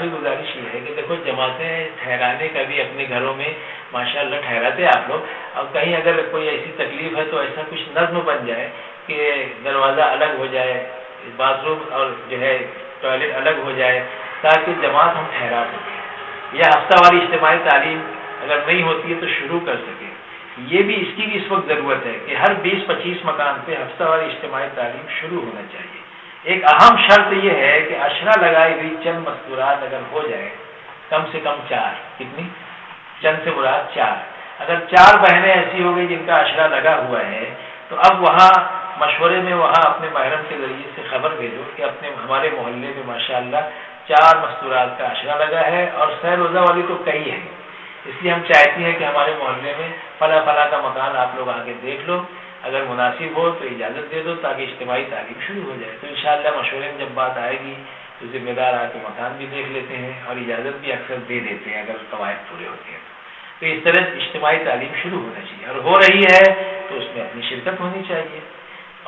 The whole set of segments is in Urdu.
آخری گزارش یہ ہے کہ دیکھو جماعتیں ٹھہرانے کا بھی اپنے گھروں میں ماشاءاللہ ٹھہراتے آپ لوگ. اب کہیں اگر کوئی ایسی تکلیف ہے تو ایسا کچھ نظم بن جائے کہ دروازہ الگ ہو جائے, باتھ روم اور جو ہے ٹوائلٹ الگ ہو جائے, تاکہ جماعت ہم ٹھہرا سکیں, یا ہفتہ واری اجتماعی تعلیم اگر نہیں ہوتی ہے تو شروع کر سکیں. یہ بھی اس کی بھی اس وقت ضرورت ہے کہ ہر 20-25 مکان پہ ہفتہ واری اجتماعی تعلیم شروع ہونا چاہیے. ایک اہم شرط یہ ہے کہ اشرا لگائی ہوئی چند مستورات اگر ہو جائے, کم سے کم 4, کتنی, چند سے مراد 4, اگر 4 بہنیں ایسی ہو گئی جن کا اشرا لگا ہوا ہے, تو اب وہاں مشورے میں وہاں اپنے محرم کے ذریعے سے خبر بھیجو کہ ہمارے محلے میں ماشاءاللہ 4 مستورات کا اشرا لگا ہے, اور سہ روزہ والی تو کئی ہے, اس لیے ہم چاہتے ہیں کہ ہمارے محلے میں فلاں فلاں کا مکان آپ لوگ آ کے دیکھ لو, اگر مناسب ہو تو اجازت دے دو تاکہ اجتماعی تعلیم شروع ہو جائے. تو انشاءاللہ مشورے میں جب بات آئے گی تو ذمہ دار آ کے مکان بھی دیکھ لیتے ہیں اور اجازت بھی اکثر دے دیتے ہیں اگر قواعد پورے ہوتے ہیں. تو اس طرح اجتماعی تعلیم شروع ہونا چاہیے, اور ہو رہی ہے تو اس میں اپنی شرکت ہونی چاہیے.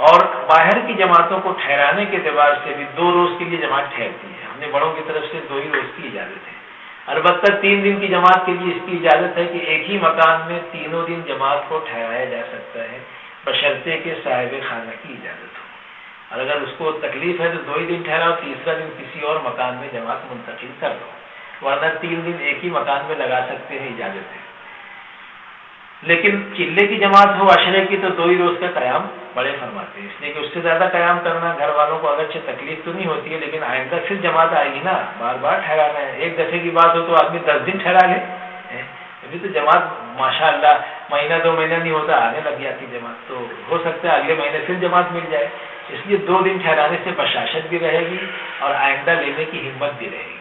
اور باہر کی جماعتوں کو ٹھہرانے کے اعتبار سے بھی 2 روز کے لیے جماعت ٹھہرتی ہے. ہم نے بڑوں کی طرف سے 2 ہی روز کی اجازت ہے. البتہ 3 دن کی جماعت کے لیے اس کی اجازت ہے کہ ایک ہی مکان میں تینوں دن جماعت کو ٹھہرایا جا سکتا ہے, بشرطے کے صاحب خانہ کی اجازت ہو. اور اگر اس کو تکلیف ہے تو 2 ہی دن ٹھہراؤ, تیسرا دن کسی اور مکان میں جماعت منتقل کر دو, ورنہ 3 دن ایک ہی مکان میں لگا سکتے ہیں, اجازت ہے. لیکن چلے کی جماعت ہو عشرے کی تو 2 ہی روز کا قیام بڑے فرماتے ہیں, اس لیے کہ اس سے زیادہ قیام کرنا گھر والوں کو اگرچہ تکلیف تو نہیں ہوتی ہے, لیکن آئندہ پھر جماعت آئے گی نا, بار بار ٹھہرانا ہے. ایک دفعے کی بات ہو تو آدمی 10 دن ٹھہرا لے, ابھی تو جماعت ماشاءاللہ مہینہ 2 مہینہ نہیں ہوتا آنے لگ جاتی جماعت, تو ہو سکتا ہے اگلے مہینے پھر جماعت مل جائے. اس لیے 2 دن ٹھہرانے سے بشاشت بھی رہے گی اور آئندہ لینے کی ہمت بھی رہے گی.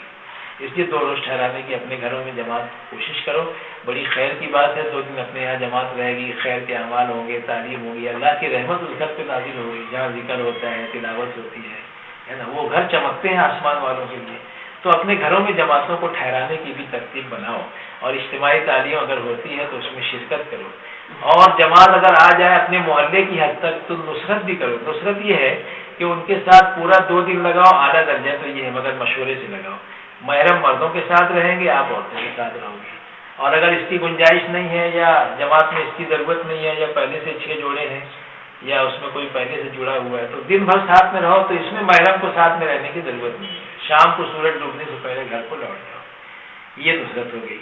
اس لیے 2 روز ٹھہرانے کی اپنے گھروں میں جماعت کوشش کرو, بڑی خیر کی بات ہے. 2 دن اپنے یہاں جماعت رہے گی, خیر کے اعمال ہوں گے, تعلیم ہوگی, اللہ کی رحمت اس گھر پہ نازل ہوگی. جہاں ذکر ہوتا ہے, تلاوت ہوتی ہے نا, وہ گھر چمکتے ہیں آسمان والوں کے لیے. تو اپنے گھروں میں جماعتوں کو ٹھہرانے کی بھی ترتیب بناؤ, اور اجتماعی تعلیم اگر ہوتی ہے تو اس میں شرکت کرو. اور جماعت اگر آ جائے اپنے محلے کی حد تک تو نصرت بھی کرو. نصرت یہ ہے کہ ان کے ساتھ پورا 2 دن لگاؤ, اعلیٰ درجہ تو یہ ہے, مگر مشورے سے لگاؤ. محرم مردوں کے ساتھ رہیں گے, آپ عورتوں کے ساتھ رہو گے. اور اگر اس کی گنجائش نہیں ہے یا جماعت میں اس کی ضرورت نہیں ہے, یا پہلے سے 6 جوڑے ہیں یا اس میں کوئی پہلے سے جڑا ہوا ہے, تو دن بھر ساتھ میں رہو. تو اس میں محرم کو ساتھ میں رہنے کی ضرورت نہیں ہے. شام کو سورج ڈوبنے سے پہلے گھر کو لوٹ جاؤ, یہ نصرت ہو گئی.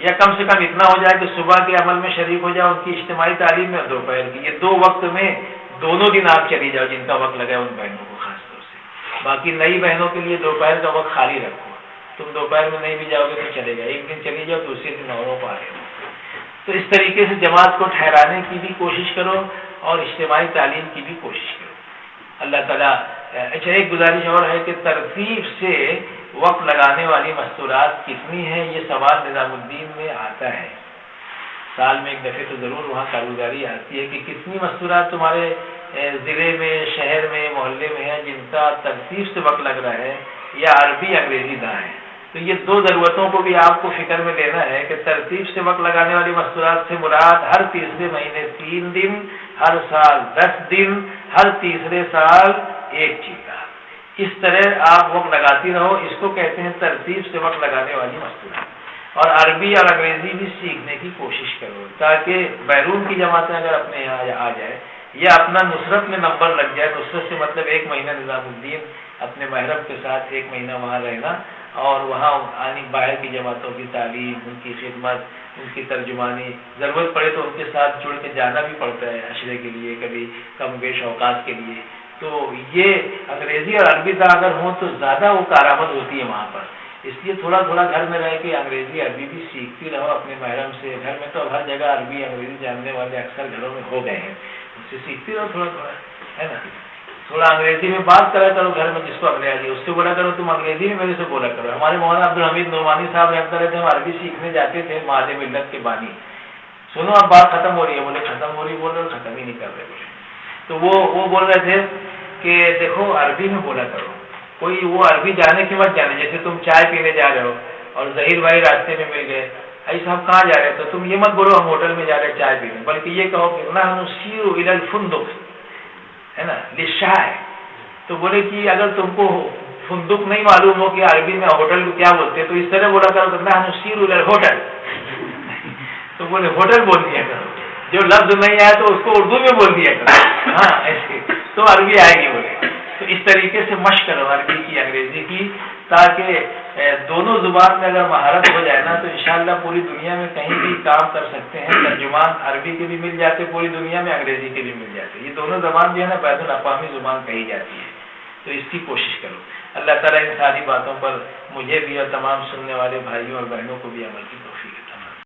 یا کم سے کم اتنا ہو جائے کہ صبح کے عمل میں شریک ہو جاؤ ان کی اجتماعی تعلیم میں, دوپہر کی. یہ 2 وقت میں دونوں دن آپ چلی جاؤ جن کا وقت لگا ہے ان بہنوں کو خاص طور سے. باقی نئی بہنوں کے لیے دوپہر کا وقت خالی رکھو. تم دوپہر میں نہیں بھی جاؤ گے تو چلے گا, ایک دن چلی جاؤ دوسرے دن اوروں کو آ رہے ہو. تو اس طریقے سے جماعت کو ٹھہرانے کی بھی کوشش کرو اور اجتماعی تعلیم کی بھی کوشش کرو. اللہ تعالیٰ. اچھا, ایک گزارش اور ہے کہ ترتیب سے وقت لگانے والی مستورات کتنی ہیں, یہ سوال نظام الدین میں آتا ہے. سال میں ایک دفعہ تو ضرور وہاں کارگزاری آتی ہے کہ کتنی مستورات تمہارے ضلع میں, شہر میں, محلے میں ہیں جن کا ترتیب سے وقت لگ رہا ہے, یا عربی انگریزی نہ ہے. تو یہ 2 ضرورتوں کو بھی آپ کو فکر میں لینا ہے کہ ترتیب سے وقت لگانے والی مستورات سے مراد ہر تیسرے مہینے 3 دن, ہر سال 10 دن, ہر تیسرے سال 1 چیکا. اس طرح آپ وقت لگاتی رہو. اس کو کہتے ہیں ترتیب سے وقت لگانے والی مستورات. اور عربی اور انگریزی بھی سیکھنے کی کوشش کرو تاکہ بیرون کی جماعتیں اگر اپنے یہاں آ جائے یا اپنا نصرت میں نمبر لگ جائے. نصرت سے مطلب 1 مہینہ نظام الدین اپنے محرم کے ساتھ 1 مہینہ وہاں رہنا, اور وہاں آنی باہر کی جماعتوں کی تعلیم, ان کی خدمت, ان کی ترجمانی, ضرورت پڑے تو ان کے ساتھ جڑ کے جانا بھی پڑتا ہے عشرے کے لیے, کبھی کم بیش اوقات کے لیے. تو یہ انگریزی اور عربی کا اگر ہوں تو زیادہ وہ کارآمد ہوتی ہے وہاں پر. اس لیے تھوڑا تھوڑا گھر میں رہ کے انگریزی عربی بھی سیکھتی رہو اپنے محرم سے. گھر میں تو ہر جگہ عربی انگریزی جاننے والے اکثر گھروں میں ہو گئے ہیں, اس سے سیکھتی رہو تھوڑا تھوڑا, ہے نا. تھوڑا انگریزی میں بات کرا کرو گھر میں, جس کو انگریزی اس سے بولا کرو تم انگریزی میں میرے سے بولا کرو. ہمارے مولانا عبدالحمید نعمانی صاحب رہتے رہتے ہم عربی سیکھنے جاتے تھے, ماد ملت کے بانی. سنو اب بات ختم ہو رہی ہے. بولے ختم ہو رہی, بول رہے ختم ہی نہیں کر رہے. بولے تو وہ بول رہے تھے کہ دیکھو عربی میں بولا کرو. کوئی وہ عربی جانے کی مت جانے, جیسے تم چائے پینے جا رہے ہو اور ظہیر بھائی راستے میں مل گئے, ایسا ہم کہاں جا رہے ہیں, تو تم یہ مت بولو ہم ہوٹل میں جا رہے ہیں چائے پینے, بلکہ یہ کہو کہ نحن نسیر الی الفندق, ہے نا, للشاء. تو بولے کہ اگر تم کو فندق نہیں معلوم ہو کہ عربی میں ہوٹل کو کیا بولتے ہیں تو اس طرح بولا کرو نحن ہوٹل تو بولے ہوٹل بول دیا کرو، جو لفظ نہیں آیا تو اس کو اردو میں بول دیا کرو، ہاں ایسے تو عربی آئے گی بولے. تو اس طریقے سے مشق کرو عربی کی انگریزی کی، تاکہ دونوں زبان میں اگر مہارت ہو جائے نا تو انشاءاللہ پوری دنیا میں کہیں بھی کام کر سکتے ہیں. ترجمان عربی کے بھی مل جاتے پوری دنیا میں، انگریزی کے بھی مل جاتے. یہ دونوں زبان جو ہے نا بین الاقوامی زبان کہی جاتی ہے، تو اس کی کوشش کرو. اللہ تعالیٰ ان ساری باتوں پر مجھے بھی اور تمام سننے والے بھائیوں اور بہنوں کو بھی عمل کی توفیق